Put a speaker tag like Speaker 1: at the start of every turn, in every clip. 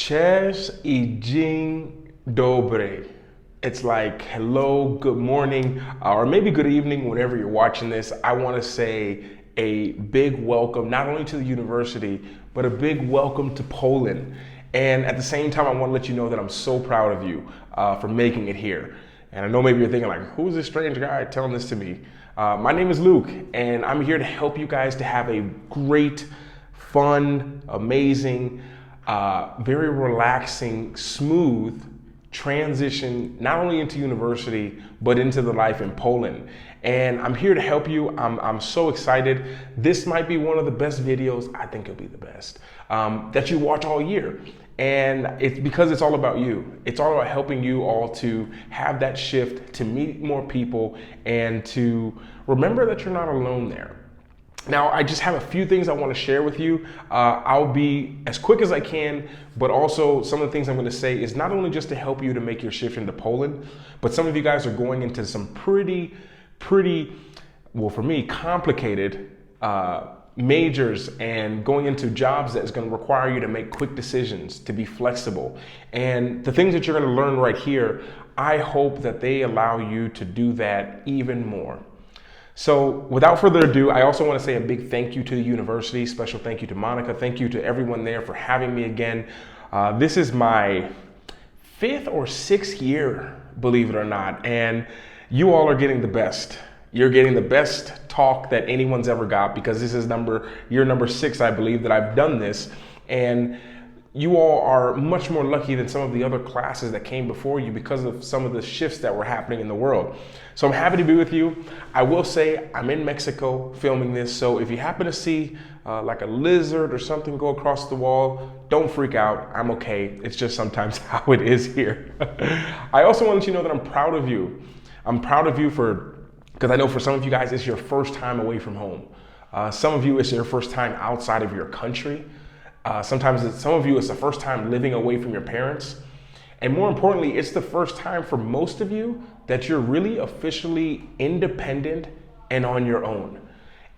Speaker 1: Cześć i dzień dobry. It's like hello, good morning, or maybe good evening whenever you're watching this. I want to say a big welcome, not only to the university, but a big welcome to Poland. And at the same time, I want to let you know that I'm so proud of you for making it here. And I know maybe you're thinking like, who's this strange guy telling this to me? My name is Luke, and I'm here to help you guys to have a great, fun, amazing, very relaxing, smooth transition, not only into university, but into the life in Poland. And I'm here to help you. I'm so excited. This might be one of the best videos, I think it'll be the best, that you watch all year. And it's because it's all about you. It's all about helping you all to have that shift, to meet more people, and to remember that you're not alone there. Now, I just have a few things I want to share with you. I'll be as quick as I can, but also some of the things I'm going to say is not only just to help you to make your shift into Poland, but some of you guys are going into some pretty, well, for me, complicated majors and going into jobs that is going to require you to make quick decisions, to be flexible. And the things that you're going to learn right here, I hope that they allow you to do that even more. So without further ado, I also want to say a big thank you to the university, special thank you to Monica, thank you to everyone there for having me again. This is my 5th or 6th year, believe it or not, and you all are getting the best. You're getting the best talk that anyone's ever got, because this is year number 6, I believe, that I've done this, and you all are much more lucky than some of the other classes that came before you because of some of the shifts that were happening in the world. So I'm happy to be with you. I will say I'm in Mexico filming this, so if you happen to see like a lizard or something go across the wall, don't freak out. I'm okay. It's just sometimes how it is here. I also want to let you know that I'm proud of you. I'm proud of you because I know for some of you guys, it's your first time away from home. Some of you, it's your first time outside of your country. Some of you, it's the first time living away from your parents. And more importantly, it's the first time for most of you that you're really officially independent and on your own.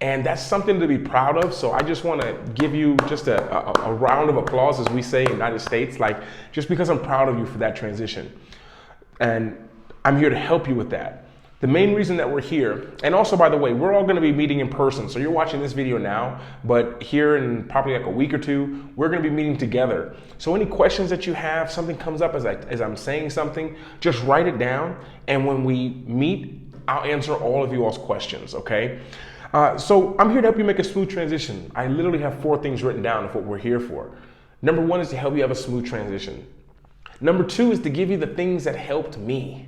Speaker 1: And that's something to be proud of. So I just want to give you just a round of applause, as we say in the United States, like just because I'm proud of you for that transition. And I'm here to help you with that. The main reason that we're here, and also, by the way, we're all going to be meeting in person. So you're watching this video now, but here in probably like a week or two, we're going to be meeting together. So any questions that you have, something comes up as I'm saying something, just write it down. And when we meet, I'll answer all of you all's questions, okay? So I'm here to help you make a smooth transition. I literally have 4 things written down of what we're here for. Number 1 is to help you have a smooth transition. Number 2 is to give you the things that helped me.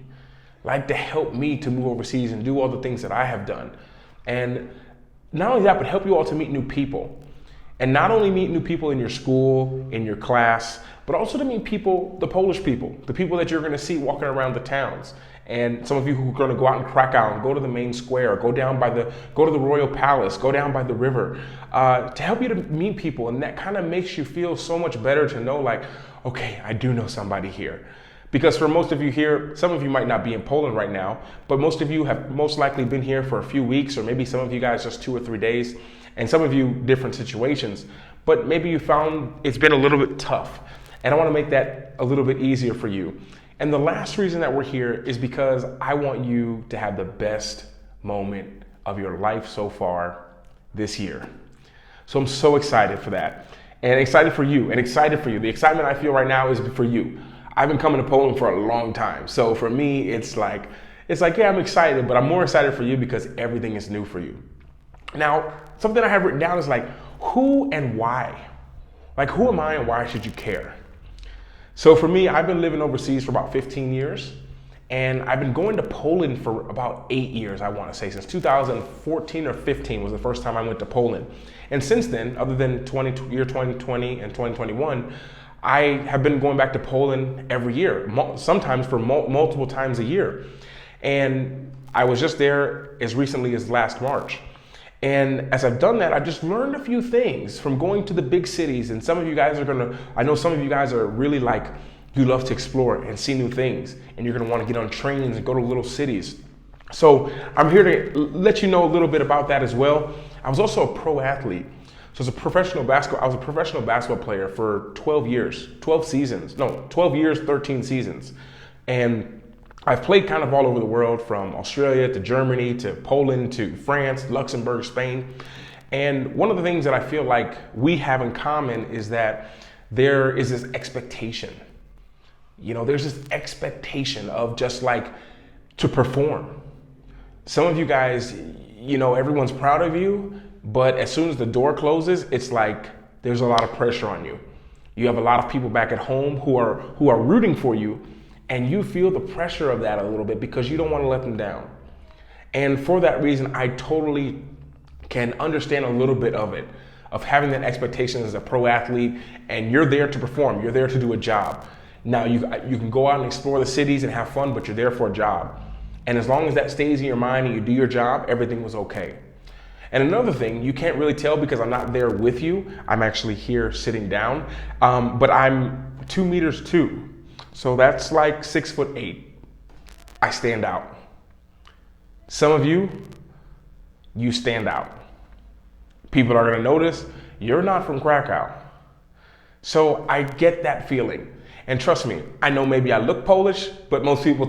Speaker 1: Like to help me to move overseas and do all the things that I have done. And not only that, but help you all to meet new people. And not only meet new people in your school, in your class, but also to meet people, the Polish people, the people that you're going to see walking around the towns. And some of you who are going to go out in Krakow and go to the main square, go to the Royal Palace, go down by the river, to help you to meet people. And that kind of makes you feel so much better to know, like, okay, I do know somebody here. Because for most of you here, some of you might not be in Poland right now, but most of you have most likely been here for a few weeks, or maybe some of you guys just 2 or 3 days, and some of you different situations. But maybe you found it's been a little bit tough, and I want to make that a little bit easier for you. And the last reason that we're here is because I want you to have the best moment of your life so far this year. So I'm so excited for that, and excited for you, and excited for you. The excitement I feel right now is for you. I've been coming to Poland for a long time. So for me, it's like, yeah, I'm excited, but I'm more excited for you because everything is new for you. Now, something I have written down is like, who and why? Like, who am I and why should you care? So for me, I've been living overseas for about 15 years, and I've been going to Poland for about 8 years, I want to say. Since 2014 or 15 was the first time I went to Poland. And since then, other than year 2020 and 2021, I have been going back to Poland every year, sometimes for multiple times a year. And I was just there as recently as last March. And as I've done that, I've just learned a few things from going to the big cities. And some of you guys I know some of you guys are really like, you love to explore and see new things. And you're gonna wanna get on trains and go to little cities. So I'm here to let you know a little bit about that as well. I was also a pro athlete. So I was a professional basketball player for 12 years, 12 seasons, no, 12 years, 13 seasons. And I've played kind of all over the world, from Australia to Germany to Poland to France, Luxembourg, Spain. And one of the things that I feel like we have in common is that there is this expectation. There's this expectation of just like to perform. Some of you guys, everyone's proud of you, but as soon as the door closes, it's like there's a lot of pressure on you. You have a lot of people back at home who are rooting for you, and you feel the pressure of that a little bit because you don't want to let them down. And for that reason, I totally can understand a little bit of it, of having that expectation as a pro athlete, and you're there to perform, you're there to do a job. Now you can go out and explore the cities and have fun, but you're there for a job. And as long as that stays in your mind and you do your job, everything was okay. And another thing, you can't really tell because I'm not there with you. I'm actually here sitting down, but I'm 2 meters 2. So that's like 6'8". I stand out. Some of you stand out. People are gonna notice you're not from Krakow. So I get that feeling. And trust me, I know maybe I look Polish, but most people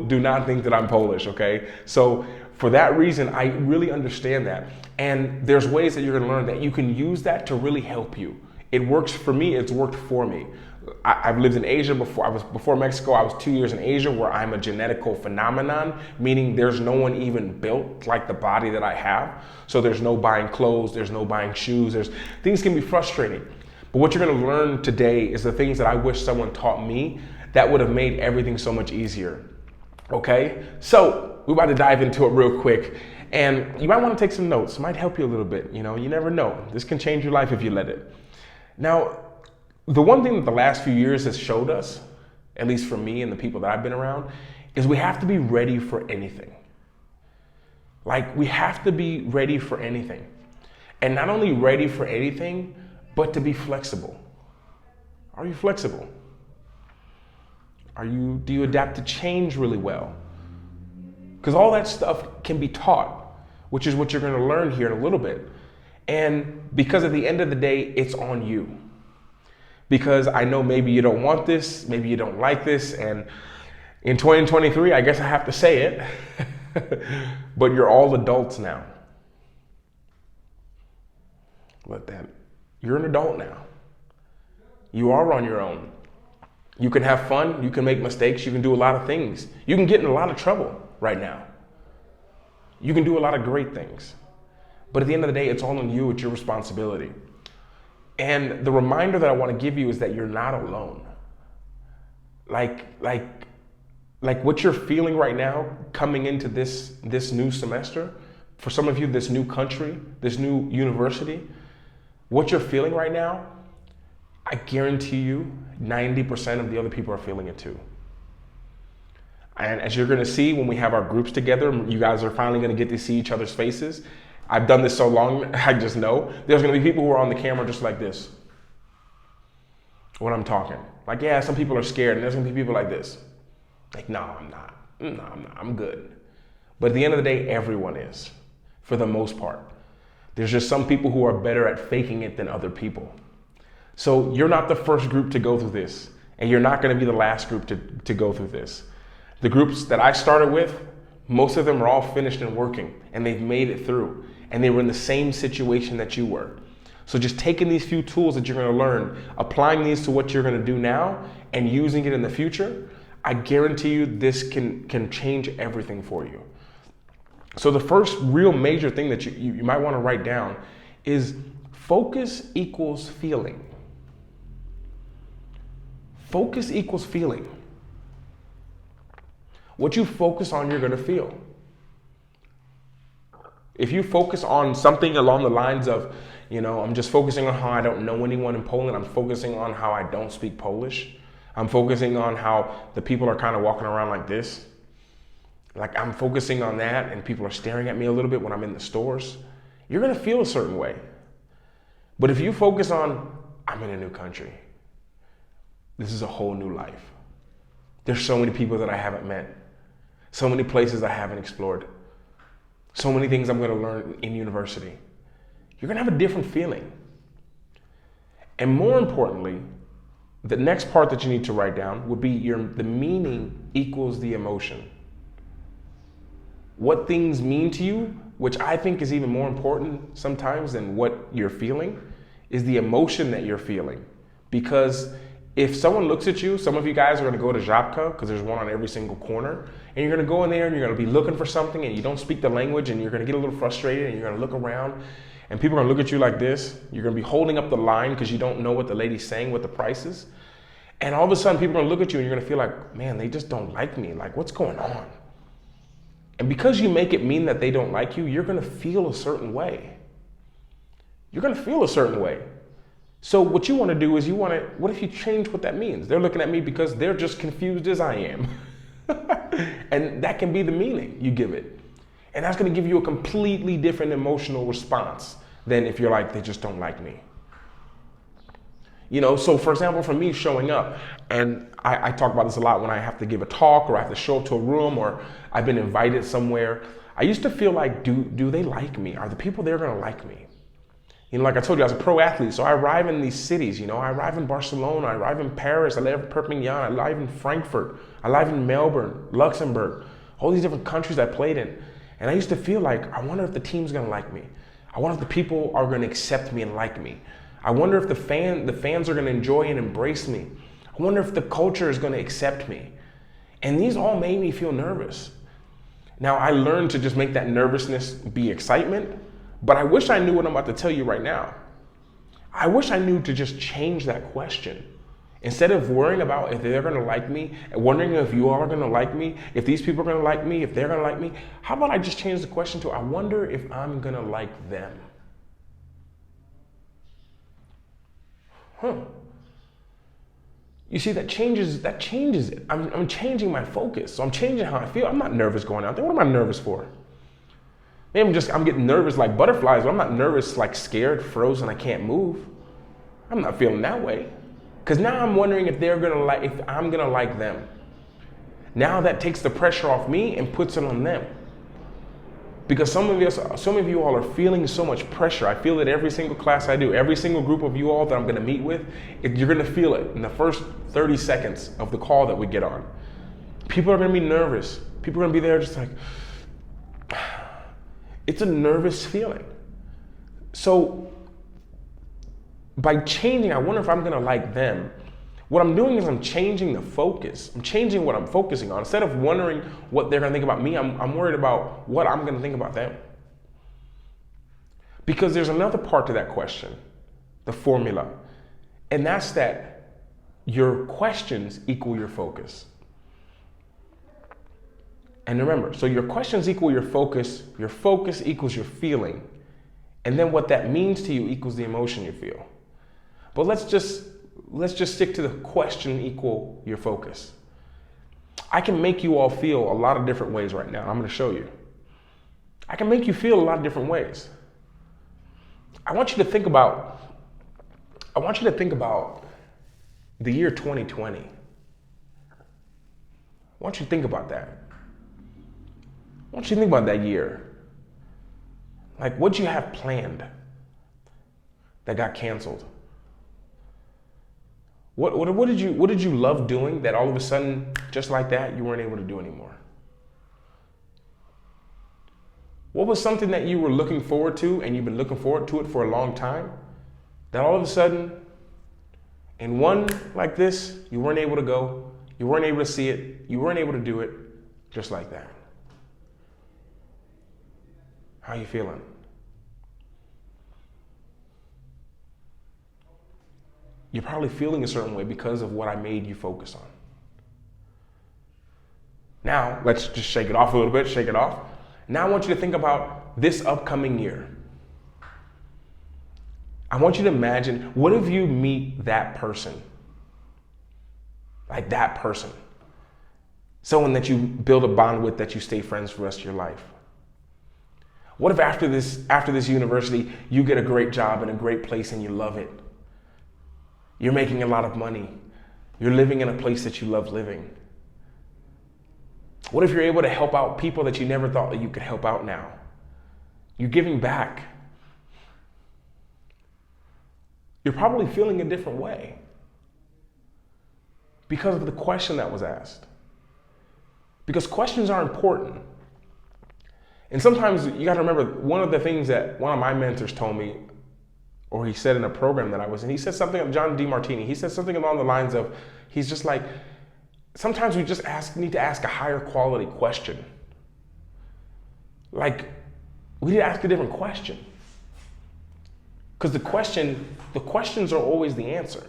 Speaker 1: do not think that I'm Polish, okay? So for that reason, I really understand that. And there's ways that you're gonna learn that you can use that to really help you. It works for me, it's worked for me. I've lived in Asia before. Before Mexico, I was 2 years in Asia, where I'm a genetical phenomenon, meaning there's no one even built like the body that I have. So there's no buying clothes, there's no buying shoes, things can be frustrating. But what you're gonna learn today is the things that I wish someone taught me that would have made everything so much easier. Okay? So we're about to dive into it real quick. And you might wanna take some notes. It might help you a little bit. You never know. This can change your life if you let it. Now, the one thing that the last few years has showed us, at least for me and the people that I've been around, is we have to be ready for anything. Like, we have to be ready for anything. And not only ready for anything, but to be flexible. Are you flexible? Do you adapt to change really well? Because all that stuff can be taught, which is what you're gonna learn here in a little bit. And because at the end of the day, it's on you. Because I know maybe you don't want this, maybe you don't like this, and in 2023, I guess I have to say it, but you're all adults now. You're an adult now. You are on your own. You can have fun, you can make mistakes, you can do a lot of things. You can get in a lot of trouble right now. You can do a lot of great things. But at the end of the day, it's all on you, it's your responsibility. And the reminder that I want to give you is that you're not alone. Like what you're feeling right now coming into this new semester, for some of you, this new country, this new university, what you're feeling right now, I guarantee you 90% of the other people are feeling it too. And as you're gonna see when we have our groups together, you guys are finally gonna get to see each other's faces. I've done this so long, I just know there's gonna be people who are on the camera just like this when I'm talking. Like, yeah, some people are scared, and there's gonna be people like this. Like, no, I'm not. No, I'm not. I'm good. But at the end of the day, everyone is, for the most part. There's just some people who are better at faking it than other people. So you're not the first group to go through this, and you're not gonna be the last group to go through this. The groups that I started with, most of them are all finished and working, and they've made it through. And they were in the same situation that you were. So just taking these few tools that you're gonna learn, applying these to what you're gonna do now, and using it in the future, I guarantee you this can change everything for you. So the first real major thing that you might wanna write down is focus equals feeling. Focus equals feeling. What you focus on, you're gonna feel. If you focus on something along the lines of, I'm just focusing on how I don't know anyone in Poland, I'm focusing on how I don't speak Polish, I'm focusing on how the people are kind of walking around like this, like I'm focusing on that and people are staring at me a little bit when I'm in the stores, you're gonna feel a certain way. But if you focus on, I'm in a new country, this is a whole new life. There's so many people that I haven't met, so many places I haven't explored. So many things I'm gonna learn in university. you're gonna have a different feeling. And more importantly, the next part that you need to write down would be the meaning equals the emotion. What things mean to you, which I think is even more important sometimes than what you're feeling, is the emotion that you're feeling. Because if someone looks at you, some of you guys are gonna go to Żabka, because there's one on every single corner, and you're gonna go in there and you're gonna be looking for something and you don't speak the language and you're gonna get a little frustrated and you're gonna look around and people are gonna look at you like this. You're gonna be holding up the line because you don't know what the lady's saying, what the price is. And all of a sudden people are gonna look at you and you're gonna feel like, man, they just don't like me. Like, what's going on? And because you make it mean that they don't like you, you're gonna feel a certain way. You're gonna feel a certain way. So what you wanna do is what if you change what that means? They're looking at me because they're just confused as I am. And that can be the meaning you give it. And that's gonna give you a completely different emotional response than if you're like, they just don't like me. So for example, for me showing up, and I talk about this a lot when I have to give a talk or I have to show up to a room or I've been invited somewhere, I used to feel like, do they like me? Are the people there gonna like me? Like I told you, I was a pro athlete, so I arrive in these cities, I arrive in Barcelona, I arrive in Paris, I live in Perpignan, I arrive in Frankfurt, I arrive in Melbourne, Luxembourg, all these different countries I played in. And I used to feel like, I wonder if the team's gonna like me. I wonder if the people are gonna accept me and like me. I wonder if the fans are gonna enjoy and embrace me. I wonder if the culture is gonna accept me. And these all made me feel nervous. Now I learned to just make that nervousness be excitement, but I wish I knew what I'm about to tell you right now. I wish I knew to just change that question. Instead of worrying about if they're gonna like me, and wondering if you all are gonna like me, if these people are gonna like me, if they're gonna like me, how about I just change the question to, I wonder if I'm gonna like them? You see, that changes it. I'm changing my focus. So I'm changing how I feel. I'm not nervous going out there. What am I nervous for? Maybe I'm getting nervous like butterflies, but I'm not nervous like scared, frozen, I can't move. I'm not feeling that way. Because now I'm wondering if I'm gonna like them. Now that takes the pressure off me and puts it on them. Because some of you all are feeling so much pressure. I feel it every single class I do, every single group of you all that I'm gonna meet with, you're gonna feel it in the first 30 seconds of the call that we get on. People are gonna be nervous. People are gonna be there just like, it's a nervous feeling. So by changing, I wonder if I'm gonna like them. What I'm doing is I'm changing the focus. I'm changing what I'm focusing on. Instead of wondering what they're gonna think about me, I'm worried about what I'm gonna think about them. Because there's another part to that question, the formula, and that's that your questions equal your focus. And remember, so your questions equal your focus equals your feeling, and then what that means to you equals the emotion you feel. But let's just stick to the question equal your focus. I can make you all feel a lot of different ways right now. I'm gonna show you. I can make you feel a lot of different ways. I want you to think about the year 2020. I want you to think about that. I want you to think about that year. Like, what'd you have planned that got canceled? What did you love doing that all of a sudden, just like that, you weren't able to do anymore? What was something that you were looking forward to and you've been looking forward to it for a long time, that all of a sudden, in one like this, you weren't able to go, you weren't able to see it, you weren't able to do it, just like that? How are you feeling? You're probably feeling a certain way because of what I made you focus on. Now, let's just shake it off a little bit, shake it off. Now I want you to think about this upcoming year. I want you to imagine, what if you meet that person? Like that person. Someone that you build a bond with, that you stay friends for the rest of your life. What if after this university, you get a great job in a great place and you love it? You're making a lot of money. You're living in a place that you love living. What if you're able to help out people that you never thought that you could help out now? You're giving back. you're probably feeling a different way because of the question that was asked. Because questions are important. And sometimes you got to remember, one of the things that one of my mentors told me, or he said in a program that I was in, he said something, John DeMartini, he said something along the lines of, he's just like, sometimes we just need to ask a higher quality question. Like, we need to ask a different question. Because the questions are always the answer.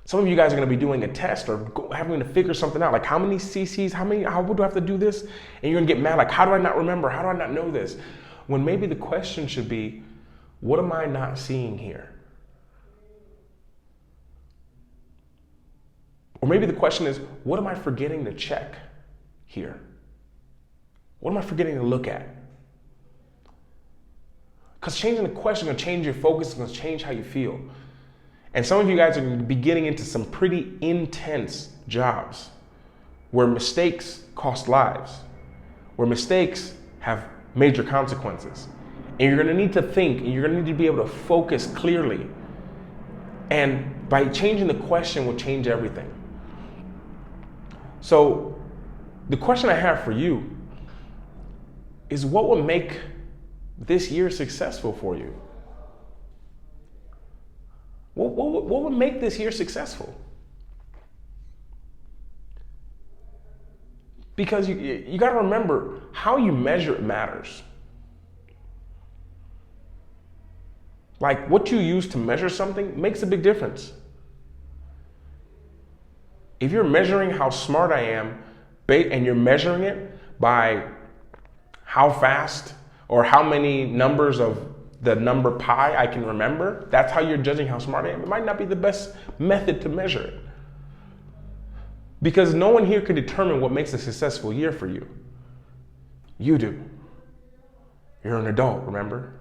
Speaker 1: Some of you guys are going to be doing a test or having to figure something out. Like, how many cc's, how do I have to do this? And you're going to get mad, like, how do I not remember? How do I not know this? When maybe the question should be, what am I not seeing here? Or maybe the question is, what am I forgetting to check here? What am I forgetting to look at? Because changing the question is going to change your focus, it's going to change how you feel. And some of you guys are going to be getting into some pretty intense jobs where mistakes cost lives, where mistakes have major consequences. And you're going to need to think, and you're going to need to be able to focus clearly. And by changing the question will change everything. So the question I have for you is, what would make this year successful for you? What would make this year successful? Because you got to remember, how you measure it matters. Like, what you use to measure something makes a big difference. If you're measuring how smart I am, and you're measuring it by how fast or how many numbers of the number pi I can remember, that's how you're judging how smart I am. It might not be the best method to measure it. Because no one here can determine what makes a successful year for you. You do. You're an adult, remember?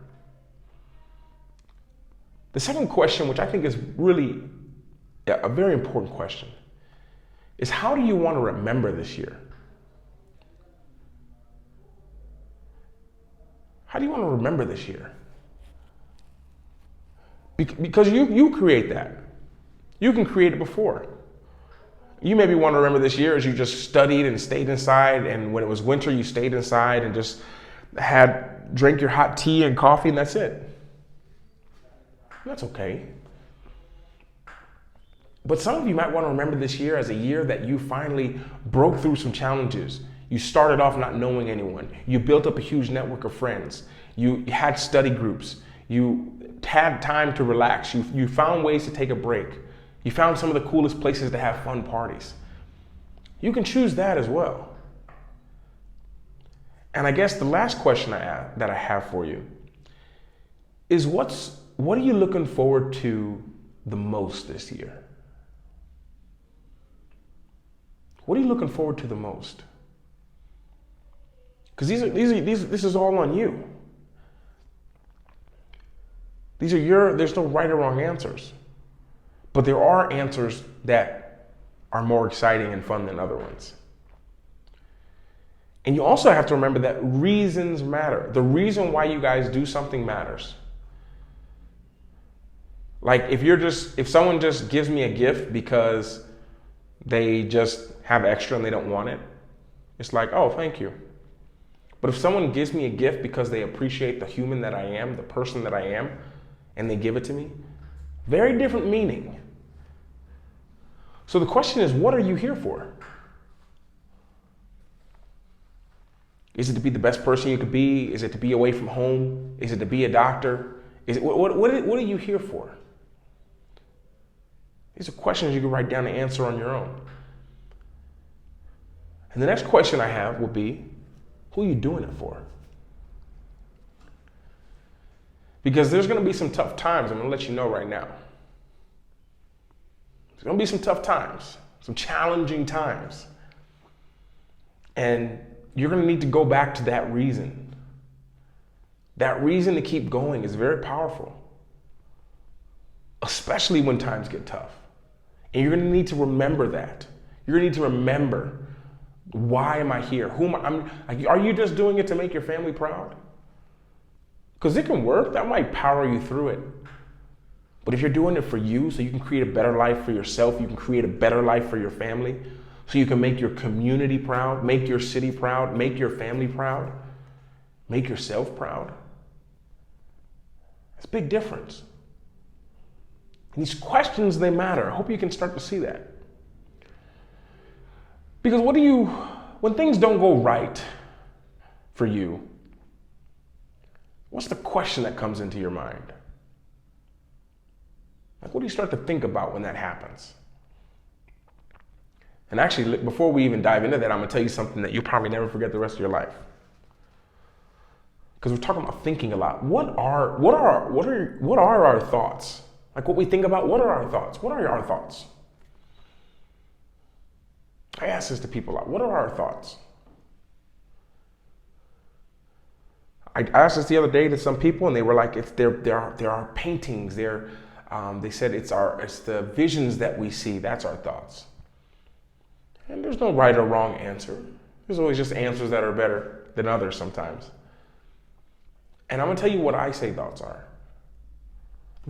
Speaker 1: The second question, which I think is really a very important question, is how do you want to remember this year? How do you want to remember this year? Because you create that. You can create it before. You maybe want to remember this year as you just studied and stayed inside, and when it was winter, you stayed inside and just drank your hot tea and coffee, and that's it. That's okay. But some of you might want to remember this year as a year that you finally broke through some challenges. You started off not knowing anyone. You built up a huge network of friends. You had study groups. You had time to relax. You found ways to take a break. You found some of the coolest places to have fun parties. You can choose that as well. And I guess the last question that I have for you is, what are you looking forward to the most this year? What are you looking forward to the most? Because this is all on you. There's no right or wrong answers. But there are answers that are more exciting and fun than other ones. And you also have to remember that reasons matter. The reason why you guys do something matters. Like, if someone just gives me a gift because they just have extra and they don't want it, it's like, oh, thank you. But if someone gives me a gift because they appreciate the human that I am, the person that I am, and they give it to me, very different meaning. So the question is, what are you here for? Is it to be the best person you could be? Is it to be away from home? Is it to be a doctor? What are you here for? These are questions you can write down and answer on your own. And the next question I have will be, who are you doing it for? Because there's going to be some tough times. I'm going to let you know right now. There's going to be some tough times, some challenging times. And you're going to need to go back to that reason. That reason to keep going is very powerful, especially when times get tough. And you're going to need to remember that. You're going to need to remember, why am I here? Are you just doing it to make your family proud? Because it can work. That might power you through it. But if you're doing it for you, so you can create a better life for yourself, you can create a better life for your family, so you can make your community proud, make your city proud, make your family proud, make yourself proud. That's a big difference. And these questions, they matter. I hope you can start to see that. Because when things don't go right for you, what's the question that comes into your mind? Like, what do you start to think about when that happens? And actually, before we even dive into that, I'm gonna tell you something that you'll probably never forget the rest of your life. Because we're talking about thinking a lot. What are our thoughts? Like, what we think about, what are our thoughts? What are our thoughts? I ask this to people a lot. What are our thoughts? I asked this the other day to some people, and they were like, there are paintings. They said it's the visions that we see. That's our thoughts. And there's no right or wrong answer. There's always just answers that are better than others sometimes. And I'm gonna tell you what I say thoughts are.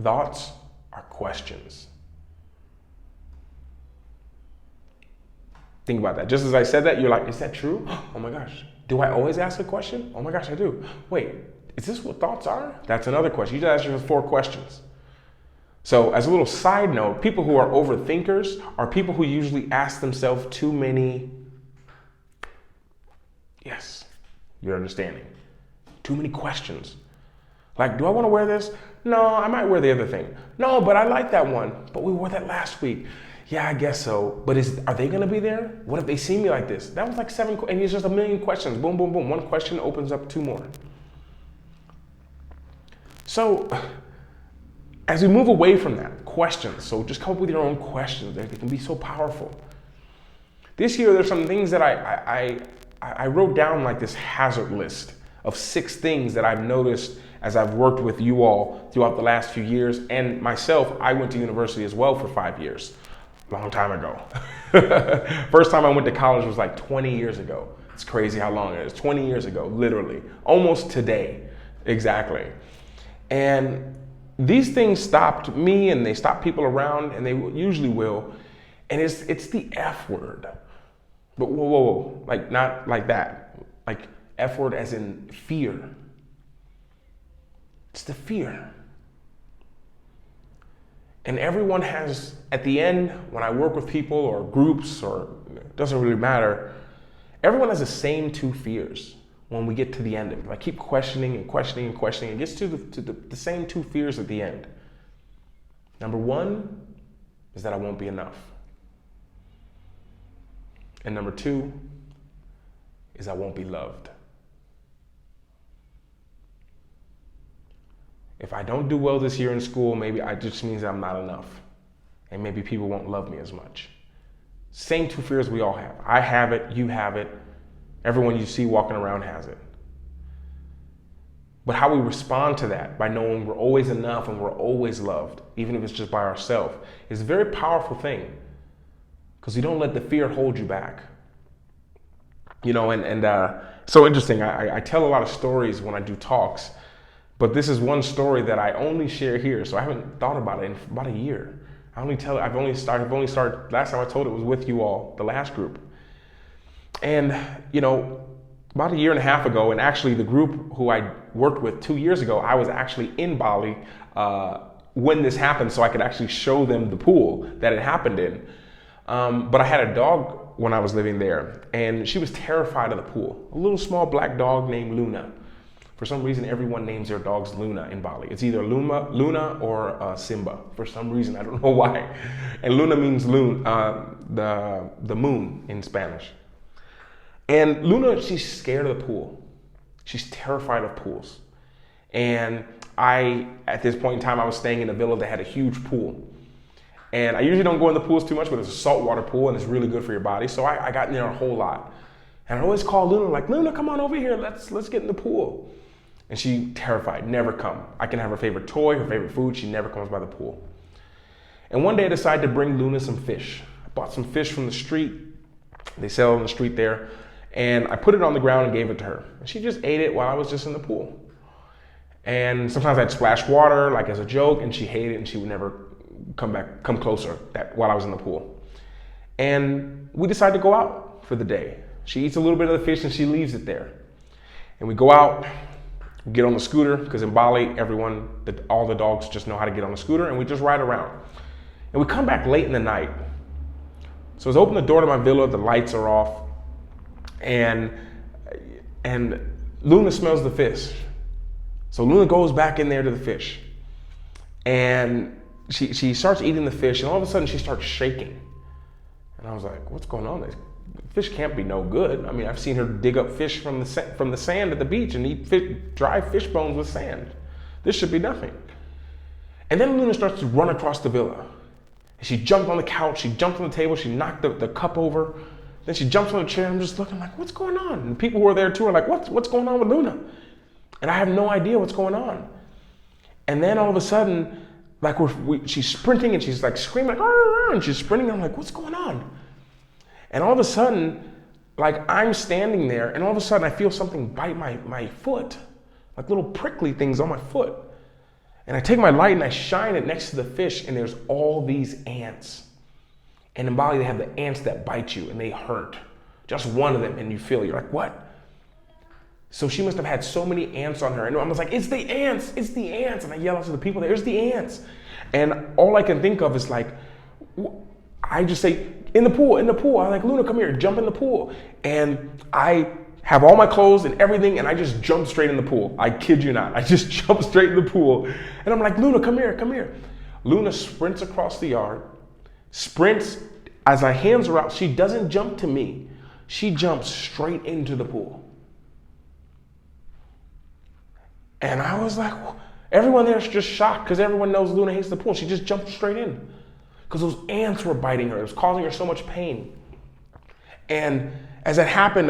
Speaker 1: Thoughts are questions. Think about that. Just as I said that, you're like, is that true? Oh my gosh. Do I always ask a question? Oh my gosh, I do. Wait, is this what thoughts are? That's another question. You just asked yourself 4 questions. So as a little side note, people who are overthinkers are people who usually ask themselves too many, yes, you're understanding, too many questions. Like, do I want to wear this? No, I might wear the other thing. No, but I like that one. But we wore that last week. Yeah, I guess so. But are they going to be there? What if they see me like this? That was like 7, and it's just a million questions. Boom, boom, boom. One question opens up 2 more. So as we move away from that, questions. So just come up with your own questions. They can be so powerful. This year, there's some things that I wrote down, like this hazard list of 6 things that I've noticed as I've worked with you all throughout the last few years. And myself, I went to university as well for 5 years. Long time ago. First time I went to college was like 20 years ago. It's crazy how long it is. 20 years ago, literally. Almost today. Exactly. And these things stopped me, and they stopped people around, and they usually will. And it's the F word. But whoa. Like, not like that. Like F word as in fear. It's the fear. And everyone has, at the end, when I work with people or groups, or it doesn't really matter, everyone has the same 2 fears when we get to the end of it. I keep questioning and questioning and questioning. It gets to the same 2 fears at the end. Number 1 is that I won't be enough. And number 2 is I won't be loved. If I don't do well this year in school, maybe it just means I'm not enough. And maybe people won't love me as much. Same 2 fears we all have. I have it, you have it. Everyone you see walking around has it. But how we respond to that, by knowing we're always enough and we're always loved, even if it's just by ourselves, is a very powerful thing. Because you don't let the fear hold you back. You know, and so interesting. I tell a lot of stories when I do talks. But this is one story that I only share here, so I haven't thought about it in about a year. I've only started, last time I told it was with you all, the last group. And, you know, about 1.5 years ago, and actually the group who I worked with 2 years ago, I was actually in Bali when this happened, so I could actually show them the pool that it happened in. But I had a dog when I was living there, and she was terrified of the pool. A little small black dog named Luna. For some reason, everyone names their dogs Luna in Bali. It's either Luna or Simba. For some reason, I don't know why. And Luna means the moon in Spanish. And Luna, she's scared of the pool. She's terrified of pools. And at this point in time, I was staying in a villa that had a huge pool. And I usually don't go in the pools too much, but it's a saltwater pool and it's really good for your body. So I got in there a whole lot. And I always call Luna, like, Luna, come on over here. Let's get in the pool. And she terrified, never come. I can have her favorite toy, her favorite food. She never comes by the pool. And one day I decided to bring Luna some fish. I bought some fish from the street. They sell on the street there. And I put it on the ground and gave it to her. And she just ate it while I was just in the pool. And sometimes I'd splash water like as a joke, and she hated it, and she would never come closer while I was in the pool. And we decided to go out for the day. She eats a little bit of the fish and she leaves it there. And we go out, we get on the scooter, because in Bali, all the dogs just know how to get on the scooter, and we just ride around. And we come back late in the night. So I open the door to my villa, the lights are off, and Luna smells the fish. So Luna goes back in there to the fish, and she starts eating the fish, and all of a sudden she starts shaking. And I was like, what's going on? This fish can't be no good. I mean, I've seen her dig up fish from the sand at the beach and eat dry fish bones with sand. This should be nothing. And then Luna starts to run across the villa. And she jumped on the couch, she jumped on the table, she knocked the cup over. Then she jumps on the chair, and I'm just looking like, what's going on? And the people who are there too are like, what's going on with Luna? And I have no idea what's going on. And then all of a sudden, like she's sprinting and she's like screaming, like, arr, and she's sprinting. I'm like, what's going on? And all of a sudden, like I'm standing there, and all of a sudden I feel something bite my foot, like little prickly things on my foot. And I take my light and I shine it next to the fish, and there's all these ants. And in Bali, they have the ants that bite you and they hurt. Just one of them, and you're like, what? So she must have had so many ants on her. And I was like, it's the ants, it's the ants. And I yell out to the people, there's the ants. And all I can think of is like, I just say, in the pool. I'm like, Luna, come here, jump in the pool. And I have all my clothes and everything, and I just jump straight in the pool. I kid you not. I just jump straight in the pool. And I'm like, Luna, come here. Luna sprints across the yard, sprints as my hands are out. She doesn't jump to me. She jumps straight into the pool. And I was like, everyone there's just shocked, because everyone knows Luna hates the pool. She just jumped straight in because those ants were biting her. It was causing her so much pain. And as that happened,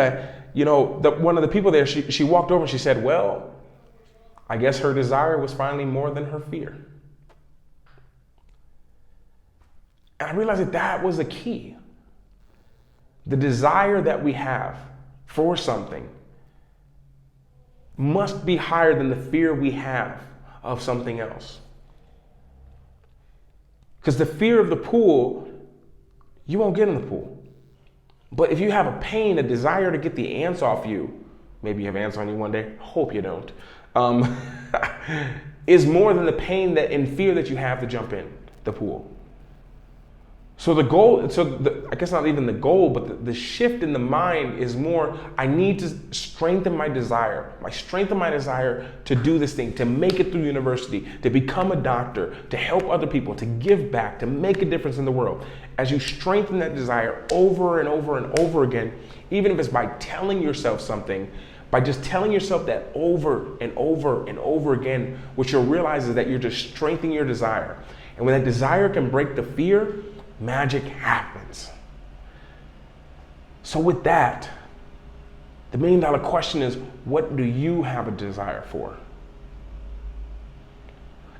Speaker 1: one of the people there, she walked over and she said, well, I guess her desire was finally more than her fear. And I realized that was the key. The desire that we have for something must be higher than the fear we have of something else. Because the fear of the pool, you won't get in the pool. But if you have a pain, a desire to get the ants off you, maybe you have ants on you one day, hope you don't, is more than the pain and fear that you have to jump in the pool. So the goal, I guess not even the goal, but the shift in the mind is more, I need to strengthen my desire. Strengthen my desire to do this thing, to make it through university, to become a doctor, to help other people, to give back, to make a difference in the world. As you strengthen that desire over and over and over again, even if it's by telling yourself something, by just telling yourself that over and over and over again, what you'll realize is that you're just strengthening your desire. And when that desire can break the fear, magic happens. So with that, the $1 million question is, what do you have a desire for?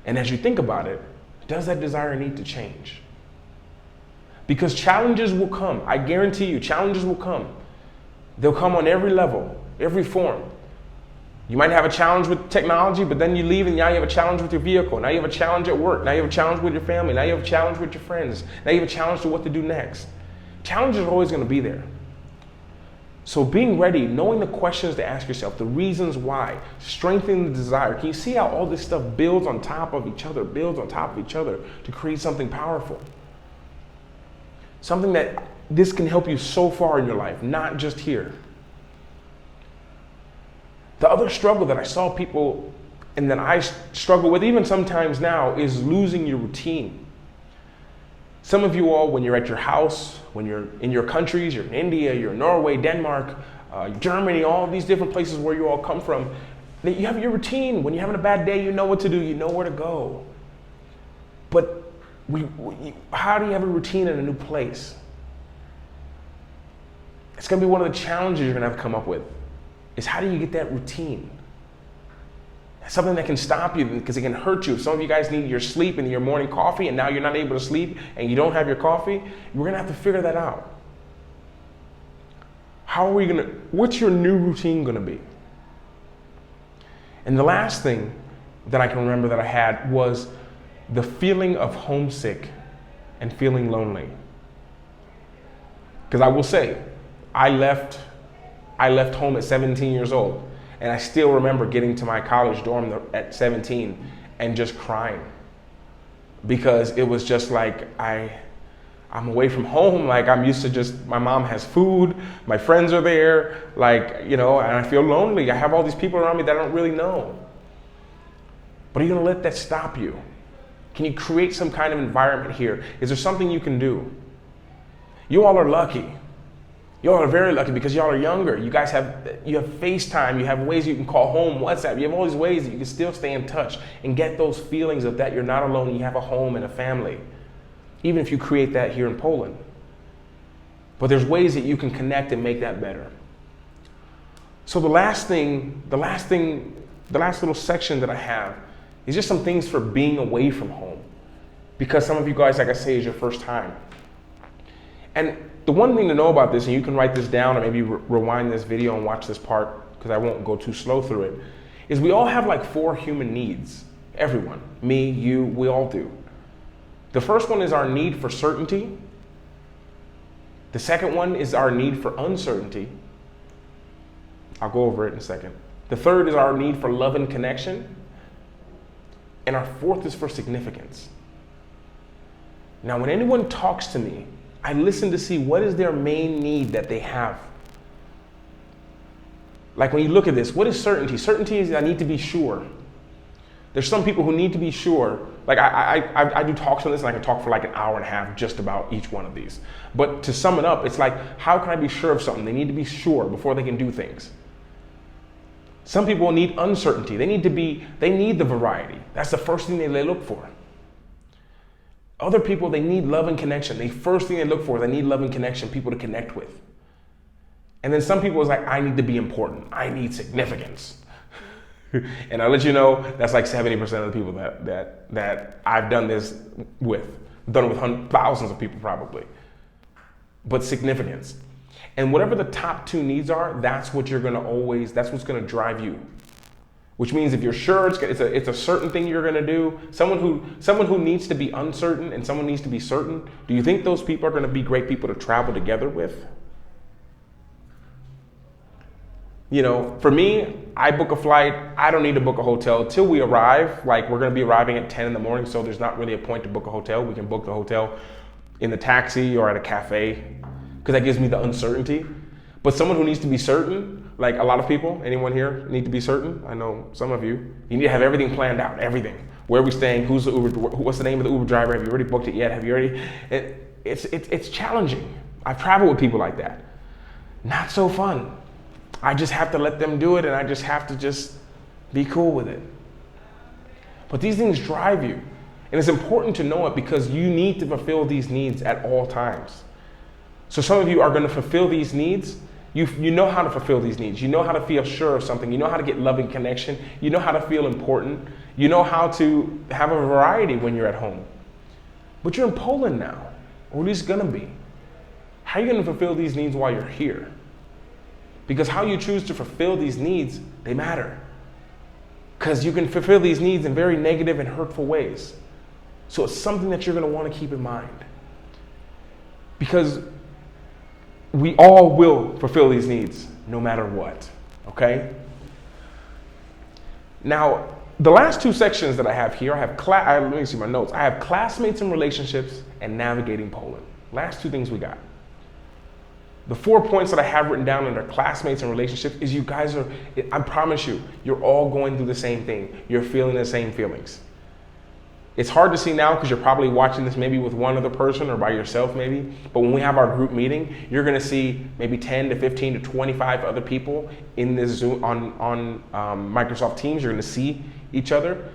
Speaker 1: And as you think about it, does that desire need to change? Because challenges will come. I guarantee you, challenges will come. They'll come on every level, every form. You might have a challenge with technology, but then you leave and now you have a challenge with your vehicle. Now you have a challenge at work. Now you have a challenge with your family. Now you have a challenge with your friends. Now you have a challenge to what to do next. Challenges are always going to be there. So being ready, knowing the questions to ask yourself, the reasons why, strengthening the desire. Can you see how all this stuff builds on top of each other to create something powerful? Something that this can help you so far in your life, not just here. The other struggle that I saw people, and that I struggle with even sometimes now, is losing your routine. Some of you all, when you're at your house, when you're in your countries, you're in India, you're in Norway, Denmark, Germany, all these different places where you all come from, you have your routine. When you're having a bad day, you know what to do, you know where to go. But how do you have a routine in a new place? It's going to be one of the challenges you're going to have to come up with. Is how do you get that routine? Something that can stop you because it can hurt you. If some of you guys need your sleep and your morning coffee and now you're not able to sleep and you don't have your coffee, we're going to have to figure that out. What's your new routine going to be? And the last thing that I can remember that I had was the feeling of homesick and feeling lonely. Because I will say, I left home at 17 years old, and I still remember getting to my college dorm at 17 and just crying. Because it was just like, I'm away from home, like I'm used to just, my mom has food, my friends are there, like, you know, and I feel lonely. I have all these people around me that I don't really know. But are you gonna let that stop you? Can you create some kind of environment here? Is there something you can do? You all are lucky. You all are very lucky because y'all are younger. You have FaceTime, you have ways you can call home, WhatsApp, you have all these ways that you can still stay in touch and get those feelings of that you're not alone, you have a home and a family. Even if you create that here in Poland. But there's ways that you can connect and make that better. So the last little section that I have is just some things for being away from home. Because some of you guys, like I say, is your first time. And the one thing to know about this, and you can write this down or maybe rewind this video and watch this part because I won't go too slow through it, is we all have like 4 human needs. Everyone, me, you, we all do. The first one is our need for certainty. The second one is our need for uncertainty. I'll go over it in a second. The third is our need for love and connection. And our fourth is for significance. Now, when anyone talks to me, I listen to see what is their main need that they have. Like when you look at this, what is certainty? Certainty is I need to be sure. There's some people who need to be sure. Like I do talks on this and I can talk for like an hour and a half just about each one of these. But to sum it up, it's like, how can I be sure of something? They need to be sure before they can do things. Some people need uncertainty. They need the variety. That's the first thing they look for. Other people, they need love and connection. The first thing they look for, they need love and connection, people to connect with. And then some people is like, I need to be important. I need significance. And I'll let you know, that's like 70% of the people that I've done this with. I've done it with thousands of people probably. But significance. And whatever the top 2 needs are, that's what you're gonna that's what's gonna drive you. Which means if you're sure it's a certain thing you're gonna do, someone who needs to be uncertain and someone needs to be certain, do you think those people are gonna be great people to travel together with? You know, for me, I book a flight, I don't need to book a hotel till we arrive. Like we're gonna be arriving at 10 in the morning, so there's not really a point to book a hotel. We can book the hotel in the taxi or at a cafe, because that gives me the uncertainty. But someone who needs to be certain, like a lot of people, anyone here need to be certain? I know some of you. You need to have everything planned out, everything. Where are we staying? Who's the Uber? What's the name of the Uber driver? Have you already booked it yet? Have you already? It's challenging. I've traveled with people like that. Not so fun. I just have to let them do it and I just have to just be cool with it. But these things drive you. And it's important to know it because you need to fulfill these needs at all times. So some of you are going to fulfill these needs. You know how to fulfill these needs. You know how to feel sure of something. You know how to get loving connection. You know how to feel important. You know how to have a variety when you're at home. But you're in Poland now, or at least going to be. How are you going to fulfill these needs while you're here? Because how you choose to fulfill these needs, they matter. Because you can fulfill these needs in very negative and hurtful ways. So it's something that you're going to want to keep in mind. Because we all will fulfill these needs no matter what, okay? Now, the last 2 sections that I have here, let me see my notes. I have classmates and relationships and navigating Poland. Last 2 things we got. The 4 points that I have written down under classmates and relationships is you guys are, I promise you, you're all going through the same thing. You're feeling the same feelings. It's hard to see now because you're probably watching this maybe with one other person or by yourself maybe. But when we have our group meeting, you're going to see maybe 10 to 15 to 25 other people in this Zoom on Microsoft Teams. You're going to see each other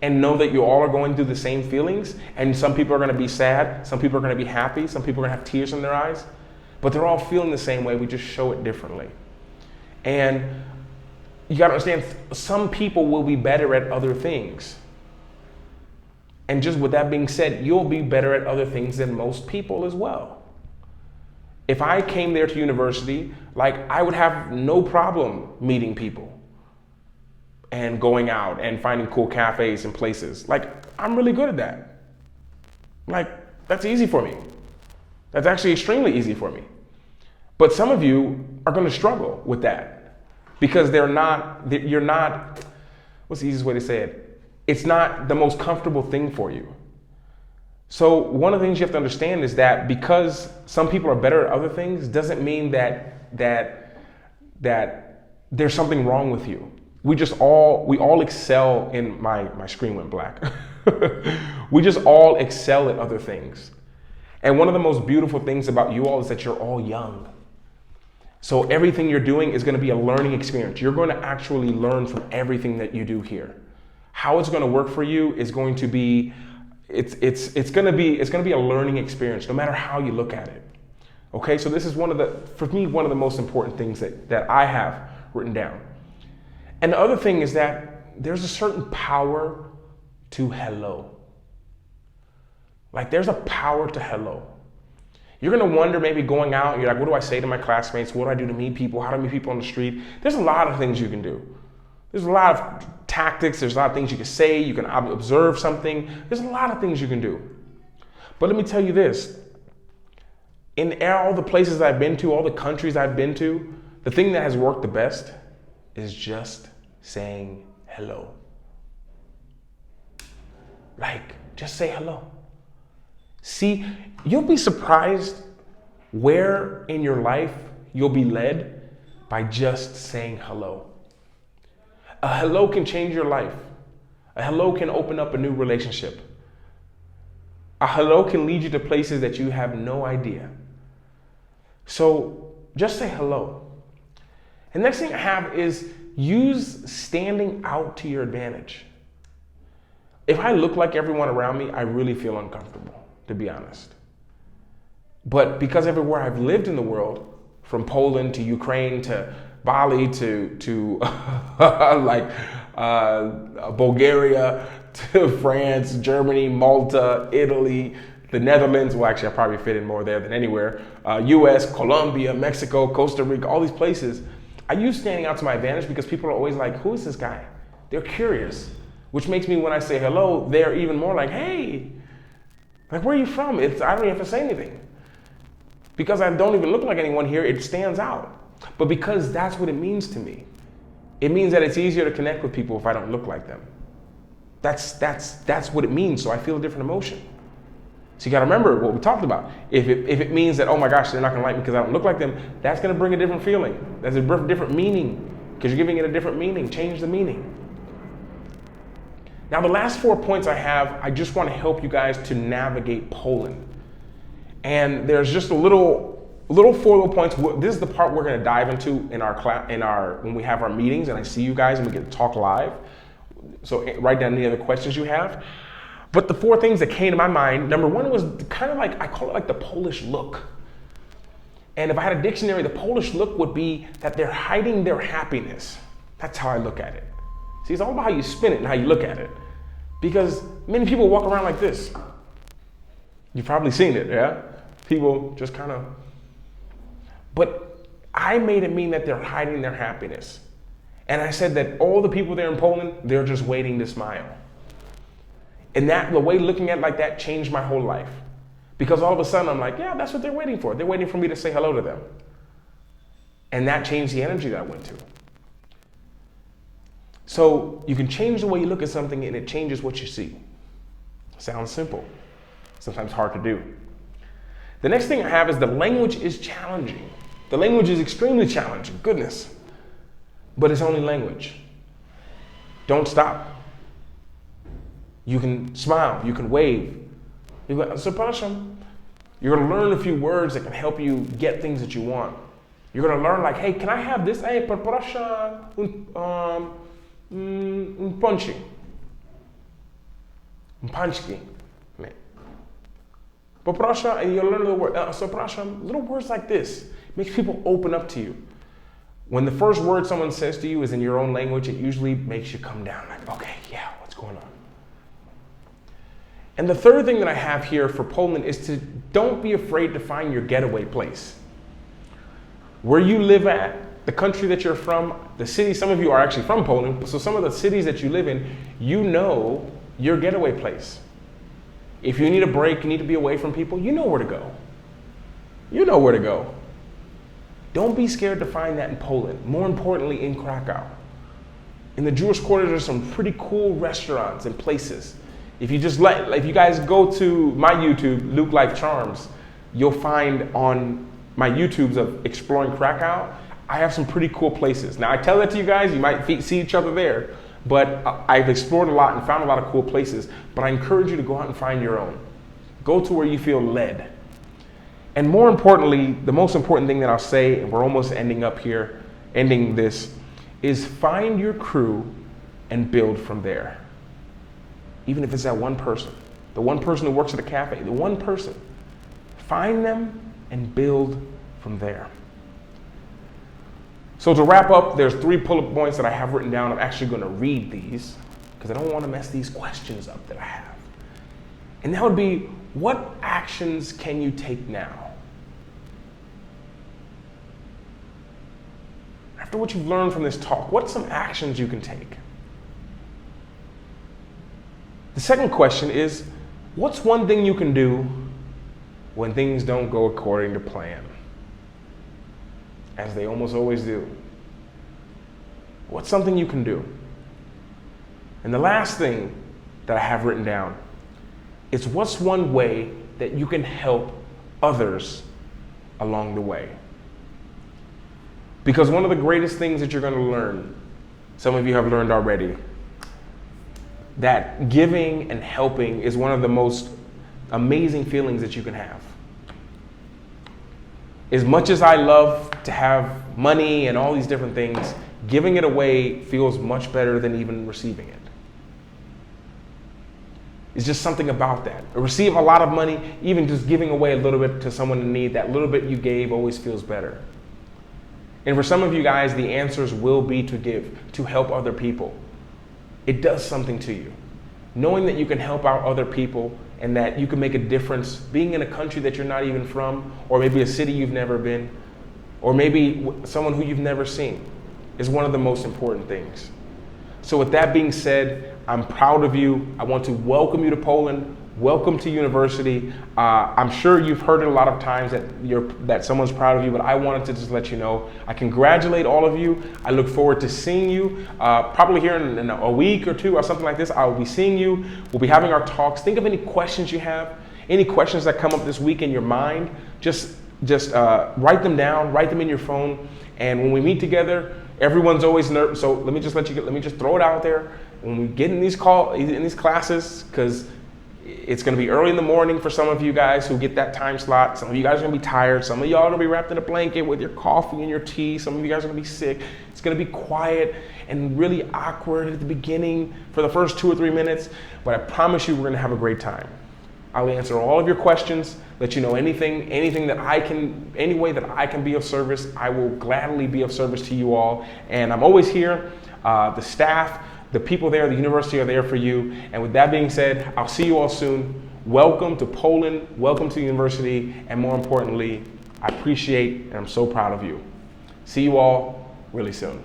Speaker 1: and know that you all are going through the same feelings. And some people are going to be sad. Some people are going to be happy. Some people are going to have tears in their eyes. But they're all feeling the same way. We just show it differently. And you got to understand, some people will be better at other things. And just with that being said, you'll be better at other things than most people as well. If I came there to university, like I would have no problem meeting people. and going out and finding cool cafes and places. Like, I'm really good at that. Like, that's easy for me. That's actually extremely easy for me. But some of you are going to struggle with that because you're not, what's the easiest way to say it? It's not the most comfortable thing for you. So one of the things you have to understand is that because some people are better at other things doesn't mean that there's something wrong with you. We all excel in, my screen went black. We just all excel at other things. And one of the most beautiful things about you all is that you're all young. So everything you're doing is going to be a learning experience. You're going to actually learn from everything that you do here. How it's going to work for you is going to be, it's going to be a learning experience, no matter how you look at it. Okay, so this is for me, one of the most important things that I have written down. And the other thing is that there's a certain power to hello. Like, there's a power to hello. You're gonna wonder, maybe going out, you're like, what do I say to my classmates? What do I do to meet people? How do I meet people on the street? There's a lot of things you can do. There's a lot of tactics. There's a lot of things you can say. You can observe something. There's a lot of things you can do. But let me tell you this. In all the places I've been to, all the countries I've been to, the thing that has worked the best is just saying hello. Like, just say hello. See, you'll be surprised where in your life you'll be led by just saying hello. A hello can change your life. A hello can open up a new relationship. A hello can lead you to places that you have no idea. So just say hello. And next thing I have is use standing out to your advantage. If I look like everyone around me, I really feel uncomfortable, to be honest. But because everywhere I've lived in the world, from Poland to Ukraine to Bali to Bulgaria to France, Germany, Malta, Italy, the Netherlands, well actually I probably fit in more there than anywhere, US, Colombia, Mexico, Costa Rica, all these places, I use standing out to my advantage because people are always like, who is this guy? They're curious, which makes me, when I say hello, they're even more like, hey, like, where are you from? I don't even have to say anything. Because I don't even look like anyone here, it stands out. But because that's what it means to me. It means that it's easier to connect with people if I don't look like them. That's what it means, so I feel a different emotion. So you gotta remember what we talked about. If it means that, oh my gosh, they're not gonna like me because I don't look like them, that's gonna bring a different feeling. That's a different meaning, because you're giving it a different meaning. Change the meaning. Now the last 4 points I have, I just wanna help you guys to navigate Poland. And there's just a little 4 little points. This is the part we're gonna dive into in our class, when we have our meetings and I see you guys and we get to talk live. So write down any other questions you have. But the 4 things that came to my mind, number 1 was kind of like, I call it like the Polish look. And if I had a dictionary, the Polish look would be that they're hiding their happiness. That's how I look at it. See, it's all about how you spin it and how you look at it. Because many people walk around like this. You've probably seen it, yeah? People just kind of, but I made it mean that they're hiding their happiness. And I said that all the people there in Poland, they're just waiting to smile. And the way looking at it like that changed my whole life. Because all of a sudden I'm like, yeah, that's what they're waiting for. They're waiting for me to say hello to them. And that changed the energy that I went to. So you can change the way you look at something and it changes what you see. Sounds simple. Sometimes hard to do. The next thing I have is the language is challenging. The language is extremely challenging, goodness. But it's only language. Don't stop. You can smile, you can wave. You go, Zapraszam. You're gonna learn a few words that can help you get things that you want. You're gonna learn like, hey, can I have this? Hey, poproszę un punching. Punchki. Poproszę, and you'll learn the word, zapraszam, little words like this. Makes people open up to you. When the first word someone says to you is in your own language, it usually makes you come down like, okay, yeah, what's going on? And the third thing that I have here for Poland is don't be afraid to find your getaway place. Where you live at, the country that you're from, the city, some of you are actually from Poland, so some of the cities that you live in, you know your getaway place. If you need a break, you need to be away from people, you know where to go. You know where to go. Don't be scared to find that in Poland. More importantly, in Krakow. In the Jewish Quarter, there's some pretty cool restaurants and places. If you guys go to my YouTube, Luke Life Charms, you'll find on my YouTubes of Exploring Krakow, I have some pretty cool places. Now I tell that to you guys, you might see each other there, but I've explored a lot and found a lot of cool places, but I encourage you to go out and find your own. Go to where you feel led. And more importantly, the most important thing that I'll say, and we're almost ending this, is find your crew and build from there. Even if it's that one person, the one person who works at a cafe, the one person, find them and build from there. So to wrap up, there's 3 bullet points that I have written down. I'm actually going to read these because I don't want to mess these questions up that I have. And that would be, what actions can you take now? After what you've learned from this talk, what's some actions you can take? The second question is, what's one thing you can do when things don't go according to plan? As they almost always do. What's something you can do? And the last thing that I have written down is, what's one way that you can help others along the way? Because one of the greatest things that you're going to learn, some of you have learned already, that giving and helping is one of the most amazing feelings that you can have. As much as I love to have money and all these different things, giving it away feels much better than even receiving it. It's just something about that. Receive a lot of money, even just giving away a little bit to someone in need, that little bit you gave always feels better. And for some of you guys, the answers will be to give, to help other people. It does something to you. Knowing that you can help out other people and that you can make a difference, being in a country that you're not even from, or maybe a city you've never been, or maybe someone who you've never seen, is one of the most important things. So with that being said, I'm proud of you. I want to welcome you to Poland. Welcome to university. I'm sure you've heard it a lot of times that someone's proud of you, but I wanted to just let you know, I congratulate all of you. I look forward to seeing you probably here in a week or 2 or something like this. I'll be seeing you. We'll be having our talks. Think of any questions you have, any questions that come up this week in your mind. Just write them down, write them in your phone. And when we meet together, everyone's always nervous. So let me just throw it out there. When we get in these classes, because it's going to be early in the morning for some of you guys who get that time slot. Some of you guys are going to be tired. Some of y'all are going to be wrapped in a blanket with your coffee and your tea. Some of you guys are going to be sick. It's going to be quiet and really awkward at the beginning for the first 2 or 3 minutes. But I promise you we're going to have a great time. I'll answer all of your questions, let you know anything that any way that I can be of service, I will gladly be of service to you all. And I'm always here. The staff, the people there, the university are there for you. And with that being said, I'll see you all soon. Welcome to Poland, welcome to the university, and more importantly, I appreciate and I'm so proud of you. See you all really soon.